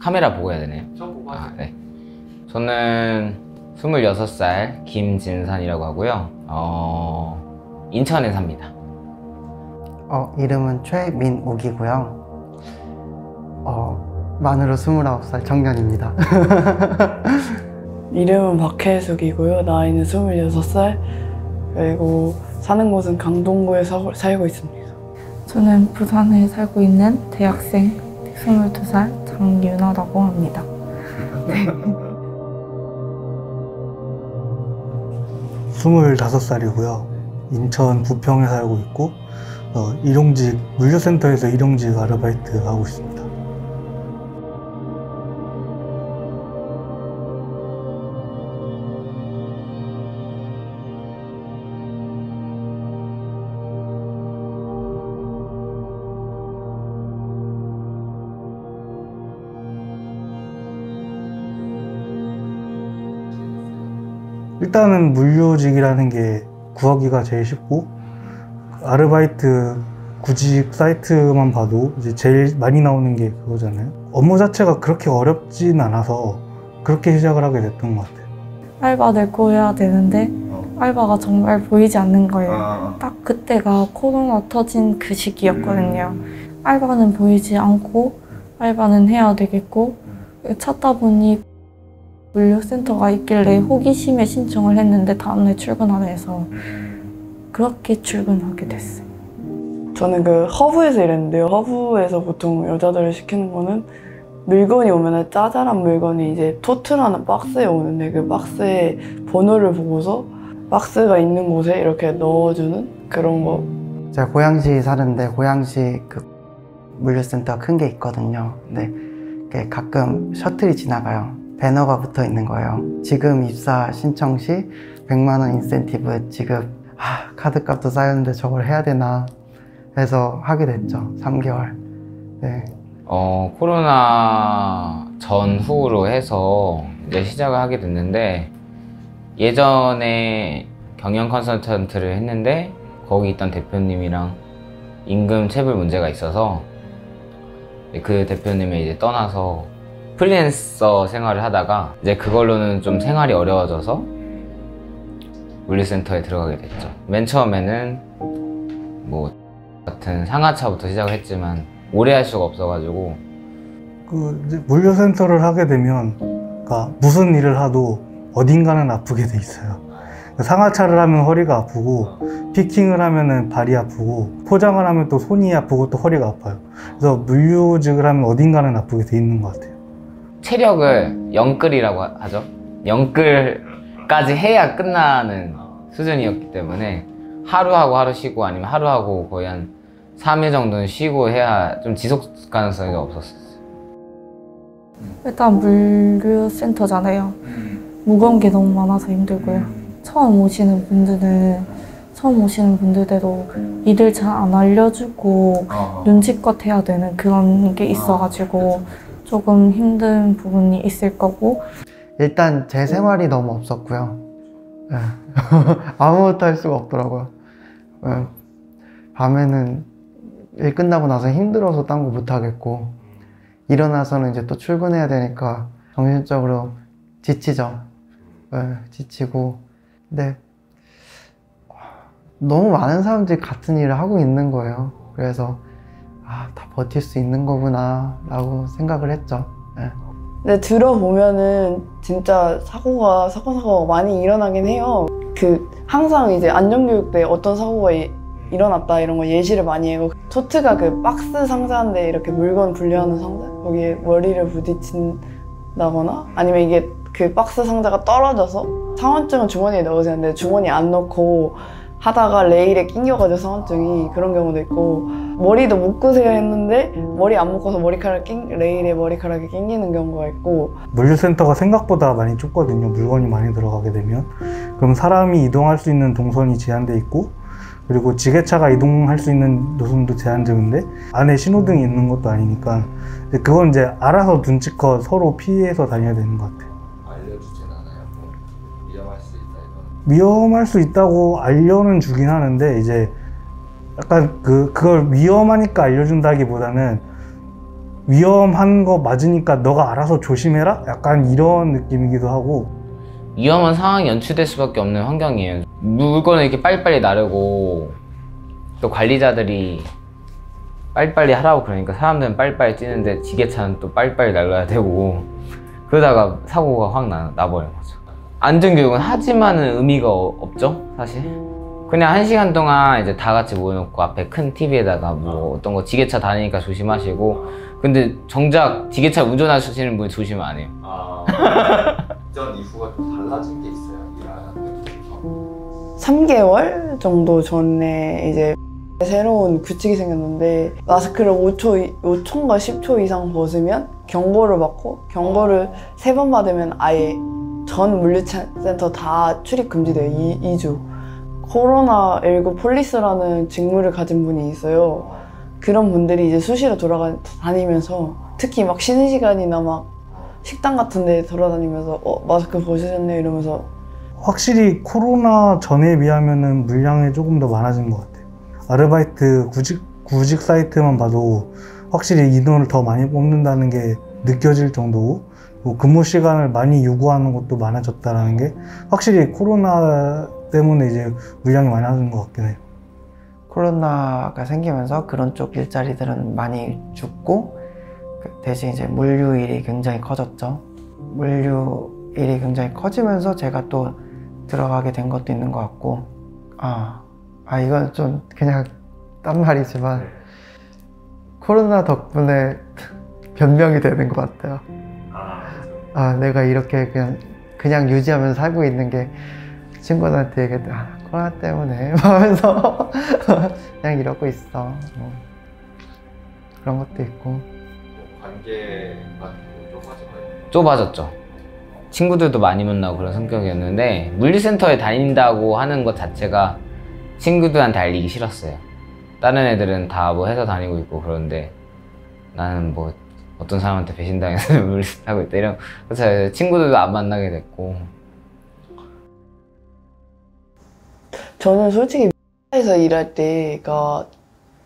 카메라 보고 해야 되네요. 저 보고 하세요. 네. 저는 26살 김진산이라고 하고요. 인천에 삽니다. 이름은 최민욱이고요. 만으로 29살 청년입니다. 이름은 박혜숙이고요. 나이는 26살. 그리고 사는 곳은 강동구에 살고 있습니다. 저는 부산에 살고 있는 대학생 22살 장윤아라고 합니다. 네. 25살이고요. 인천 부평에 살고 있고 일용직 물류센터에서 일용직 아르바이트 하고 있습니다. 일단은 물류직이라는 게 구하기가 제일 쉽고, 아르바이트 구직 사이트만 봐도 이제 제일 많이 나오는 게 그거잖아요. 업무 자체가 그렇게 어렵진 않아서 그렇게 시작을 하게 됐던 것 같아요. 알바를 구해야 되는데 알바가 정말 보이지 않는 거예요. 딱 그때가 코로나 터진 그 시기였거든요. 알바는 보이지 않고 알바는 해야 되겠고, 찾다 보니 물류센터가 있길래 호기심에 신청을 했는데 다음날 출근하라 해서 그렇게 출근하게 됐어요. 저는 그 허브에서 일했는데요. 허브에서 보통 여자들을 시키는 거는 물건이 오면 짜잘한 물건이 이제 토트라는 박스에 오는데 그 박스에 번호를 보고서 박스가 있는 곳에 이렇게 넣어주는 그런 거. 제가 고양시에 사는데 고양시 그 물류센터 큰 게 있거든요. 근데 가끔 셔틀이 지나가요. 배너가 붙어 있는 거예요. 지금 입사 신청 시 100만 원 인센티브 지급. 카드값도 쌓였는데 저걸 해야 되나 해서 하게 됐죠. 3개월. 네. 코로나 전후로 해서 이제 시작을 하게 됐는데, 예전에 경영 컨설턴트를 했는데 거기 있던 대표님이랑 임금 체불 문제가 있어서 그 대표님이 이제 떠나서 프리랜서 생활을 하다가 이제 그걸로는 좀 생활이 어려워져서 물류센터에 들어가게 됐죠. 맨 처음에는 뭐 같은 상하차부터 시작을 했지만 오래 할 수가 없어가지고. 이제 물류센터를 하게 되면 그러니까 무슨 일을 하도 어딘가는 아프게 돼 있어요. 상하차를 하면 허리가 아프고, 피킹을 하면 발이 아프고, 포장을 하면 또 손이 아프고 또 허리가 아파요. 그래서 물류직을 하면 어딘가는 아프게 돼 있는 것 같아요. 체력을 영끌이라고 하죠. 영끌까지 해야 끝나는 수준이었기 때문에 하루하고 하루 쉬고 아니면 하루하고 거의 한 3일 정도는 쉬고 해야 좀 지속 가능성이 없었어요. 일단 물류센터잖아요. 무거운 게 너무 많아서 힘들고요. 처음 오시는 분들대로 일을 잘 안 알려주고 눈치껏 해야 되는 그런 게 있어가지고 조금 힘든 부분이 있을 거고. 일단 제 생활이 너무 없었고요. 네. 아무것도 할 수가 없더라고요. 네. 밤에는 일 끝나고 나서 힘들어서 딴 거 못 하겠고, 일어나서는 이제 또 출근해야 되니까 정신적으로 지치죠. 네, 지치고. 근데 너무 많은 사람들이 같은 일을 하고 있는 거예요. 그래서 다 버틸 수 있는 거구나 라고 생각을 했죠. 네. 근데 들어보면은 진짜 사고가 많이 일어나긴 해요. 항상 이제 안전교육 때 어떤 사고가 일어났다 이런 거 예시를 많이 해요. 토트가 그 박스 상자인데 이렇게 물건 분류하는 상자? 거기에 머리를 부딪힌다거나 아니면 이게 그 박스 상자가 떨어져서 상한증은 주머니에 넣으세요. 근데 주머니에 안 넣고 하다가 레일에 낑겨가지고 상한증이, 그런 경우도 있고, 머리도 묶으세요 했는데 머리 안 묶어서 레일에 머리카락이 낑기는 경우가 있고. 물류센터가 생각보다 많이 좁거든요. 물건이 많이 들어가게 되면. 그럼 사람이 이동할 수 있는 동선이 제한돼 있고, 그리고 지게차가 이동할 수 있는 노선도 제한적인데 안에 신호등이 있는 것도 아니니까 그건 이제 알아서 눈치껏 서로 피해서 다녀야 되는 것 같아요. 알려주진 않아요? 뭐 위험할 수 있다 이런? 위험할 수 있다고 알려는 주긴 하는데, 이제 약간 그걸 위험하니까 알려준다기보다는 위험한 거 맞으니까 너가 알아서 조심해라? 약간 이런 느낌이기도 하고. 위험한 상황이 연출될 수밖에 없는 환경이에요. 물건을 이렇게 빨리빨리 나르고 또 관리자들이 빨리빨리 하라고 그러니까 사람들은 빨리빨리 뛰는데 지게차는 또 빨리빨리 날라야 되고 그러다가 사고가 확 나버린 거죠. 안전교육은 하지만은 의미가 없죠, 사실. 그냥 1시간 동안 이제 다 같이 모여놓고 앞에 큰 TV에다가 뭐 어떤 거 지게차 다니니까 조심하시고, 근데 정작 지게차 운전하시는 분이 조심을 안 해요. 이전 이후가 좀 달라진 게 있어요, 일하는 3개월 정도 전에 이제 새로운 규칙이 생겼는데 마스크를 5초인가 10초 이상 벗으면 경고를 받고 경고를 3번 받으면 아예 전 물류센터 다 출입 금지돼요. 2주. 코로나19 폴리스라는 직무를 가진 분이 있어요. 그런 분들이 이제 수시로 돌아다니면서 특히 막 쉬는 시간이나 막 식당 같은 데 돌아다니면서 마스크 벗으셨네 이러면서. 확실히 코로나 전에 비하면은 물량이 조금 더 많아진 것 같아요. 아르바이트 구직 사이트만 봐도 확실히 인원을 더 많이 뽑는다는 게 느껴질 정도고, 근무 시간을 많이 요구하는 것도 많아졌다는 게 확실히 코로나 때문에 이제 물량이 많아진 것 같긴 해요. 코로나가 생기면서 그런 쪽 일자리들은 많이 죽고, 대신 이제 물류 일이 굉장히 커졌죠. 물류 일이 굉장히 커지면서 제가 또 들어가게 된 것도 있는 것 같고, 이건 좀 그냥 딴 말이지만 코로나 덕분에 변명이 되는 것 같아요. 내가 이렇게 그냥 유지하면서 살고 있는 게 친구들한테 얘기해, 코로나 때문에 하면서 그냥 이러고 있어. 그런 것도 있고. 관계가 좁아졌죠. 친구들도 많이 만나고 그런 성격이었는데 물류센터에 다닌다고 하는 것 자체가 친구들한테 알리기 싫었어요. 다른 애들은 다 뭐 회사 다니고 있고 그런데 나는 뭐 어떤 사람한테 배신당해서 물류센터 하고 있다 이런, 그래서 친구들도 안 만나게 됐고. 저는 솔직히 회사에서 일할 때가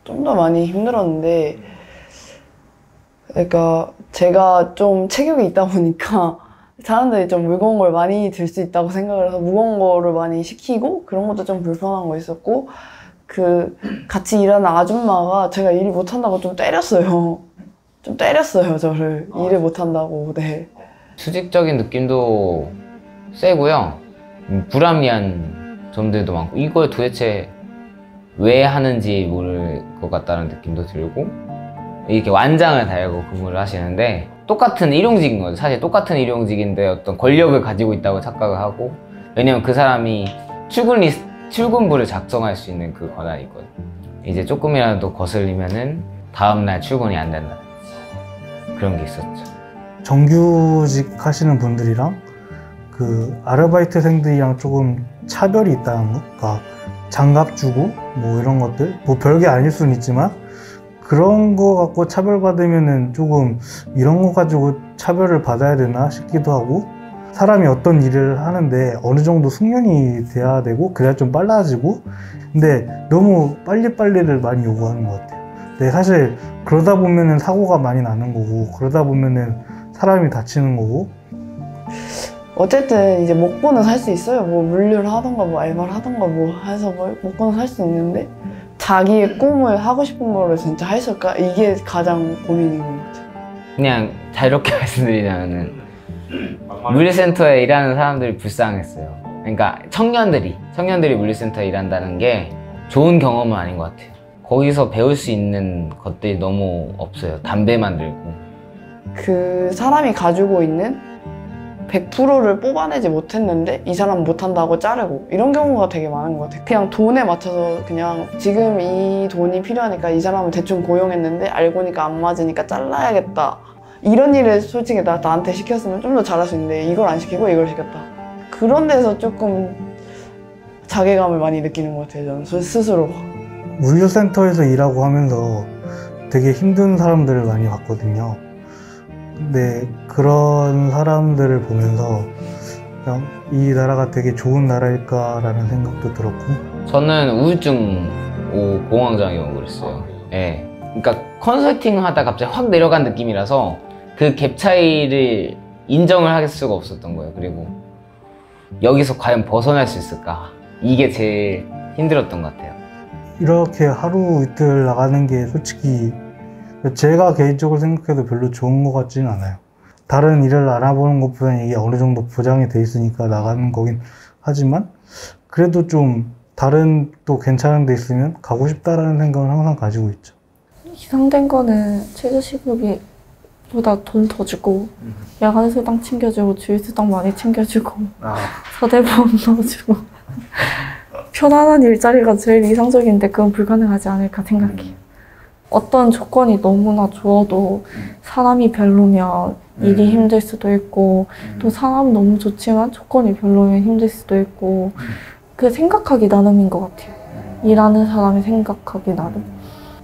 좀 더 많이 힘들었는데, 그러니까 제가 좀 체격이 있다 보니까 사람들이 좀 무거운 걸 많이 들 수 있다고 생각을 해서 무거운 거를 많이 시키고 그런 것도 좀 불편한 거 있었고, 같이 일하는 아줌마가 제가 일을 못한다고 좀 때렸어요. 저를. 일을 못한다고. 네. 수직적인 느낌도 세고요. 불합리한 점들도 많고, 이걸 도대체 왜 하는지 모를 것 같다는 느낌도 들고, 이렇게 완장을 달고 근무를 하시는데 똑같은 일용직인 거죠. 사실 똑같은 일용직인데 어떤 권력을 가지고 있다고 착각을 하고, 왜냐면 그 사람이 출근부를 작성할 수 있는 그 권한이 있거든요. 이제 조금이라도 거슬리면은 다음날 출근이 안 된다, 그런 게 있었죠. 정규직 하시는 분들이랑 아르바이트생들이랑 조금 차별이 있다는 거. 그러니까 장갑 주고 뭐 이런 것들, 뭐 별게 아닐 수는 있지만 그런 거 갖고 차별받으면은 조금 이런 거 가지고 차별을 받아야 되나 싶기도 하고, 사람이 어떤 일을 하는데 어느 정도 숙련이 돼야 되고 그래야 좀 빨라지고, 근데 너무 빨리빨리를 많이 요구하는 것 같아요. 근데 사실 그러다 보면은 사고가 많이 나는 거고, 그러다 보면은 사람이 다치는 거고. 어쨌든 이제 먹고는 살 수 있어요. 뭐 물류를 하던가 뭐 알바를 하던가 뭐 해서 뭐 먹고는 살 수 있는데, 자기의 꿈을 하고 싶은 거를 진짜 할 수 있을까? 이게 가장 고민인 것 같아요. 그냥 자유롭게 말씀드리자면은 물류센터에 일하는 사람들이 불쌍했어요. 그러니까 청년들이 물류센터에 일한다는 게 좋은 경험은 아닌 것 같아요. 거기서 배울 수 있는 것들이 너무 없어요. 담배 만들고. 그 사람이 가지고 있는 100%를 뽑아내지 못했는데 이 사람 못한다고 자르고, 이런 경우가 되게 많은 것 같아요. 그냥 돈에 맞춰서 그냥 지금 이 돈이 필요하니까 이 사람을 대충 고용했는데 알고 보니까 안 맞으니까 잘라야겠다. 이런 일을 솔직히 나한테 시켰으면 좀 더 잘할 수 있는데 이걸 안 시키고 이걸 시켰다. 그런 데서 조금 자괴감을 많이 느끼는 것 같아요, 저는 스스로. 물류센터에서 일하고 하면서 되게 힘든 사람들을 많이 봤거든요. 근데 그런 사람들을 보면서 그냥 이 나라가 되게 좋은 나라일까라는 생각도 들었고. 저는 우울증 공황장애 오고 그랬어요. 예. 그러니까 컨설팅 하다 갑자기 확 내려간 느낌이라서 그 갭 차이를 인정을 할 수가 없었던 거예요. 그리고 여기서 과연 벗어날 수 있을까? 이게 제일 힘들었던 것 같아요. 이렇게 하루 이틀 나가는 게 솔직히 제가 개인적으로 생각해도 별로 좋은 것 같지는 않아요. 다른 일을 알아보는 것보다는 이게 어느 정도 보장이 돼 있으니까 나가는 거긴 하지만 그래도 좀 다른 또 괜찮은 데 있으면 가고 싶다라는 생각은 항상 가지고 있죠. 희생된 거는 최저시급보다 돈 더 주고 야간 수당 챙겨주고 주일 수당 많이 챙겨주고 서대보험 넣어주고 편안한 일자리가 제일 이상적인데 그건 불가능하지 않을까 생각해요. 어떤 조건이 너무나 좋아도 사람이 별로면 일이 힘들 수도 있고 또 사람 너무 좋지만 조건이 별로면 힘들 수도 있고 그 생각하기 나름인 것 같아요. 일하는 사람이 생각하기 나름.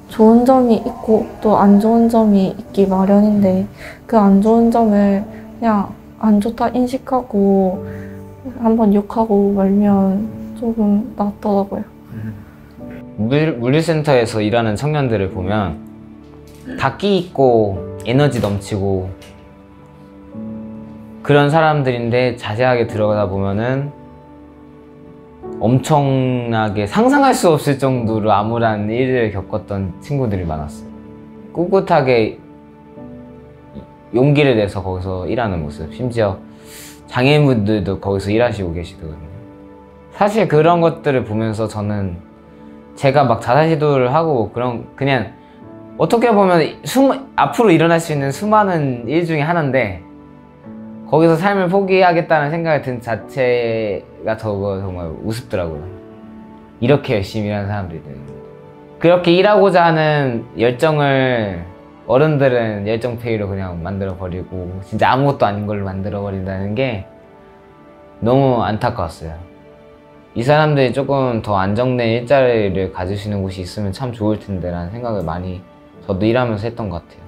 좋은 점이 있고 또 안 좋은 점이 있기 마련인데 그 안 좋은 점을 그냥 안 좋다 인식하고 한번 욕하고 말면 조금 낫더라고요. 물류센터에서 일하는 청년들을 보면 다 끼 있고 에너지 넘치고 그런 사람들인데 자세하게 들어가다 보면은 엄청나게 상상할 수 없을 정도로 암울한 일을 겪었던 친구들이 많았어요. 꿋꿋하게 용기를 내서 거기서 일하는 모습, 심지어 장애인분들도 거기서 일하시고 계시거든요. 사실 그런 것들을 보면서 저는 제가 막 자살 시도를 하고 그냥 어떻게 보면 앞으로 일어날 수 있는 수많은 일 중에 하나인데 거기서 삶을 포기하겠다는 생각이 든 자체가 저거 정말 우습더라고요. 이렇게 열심히 일하는 사람들이 그렇게 일하고자 하는 열정을 어른들은 열정페이로 그냥 만들어버리고 진짜 아무것도 아닌 걸로 만들어버린다는 게 너무 안타까웠어요. 이 사람들이 조금 더 안정된 일자리를 가질 수 있는 곳이 있으면 참 좋을 텐데 라는 생각을 많이 저도 일하면서 했던 것 같아요.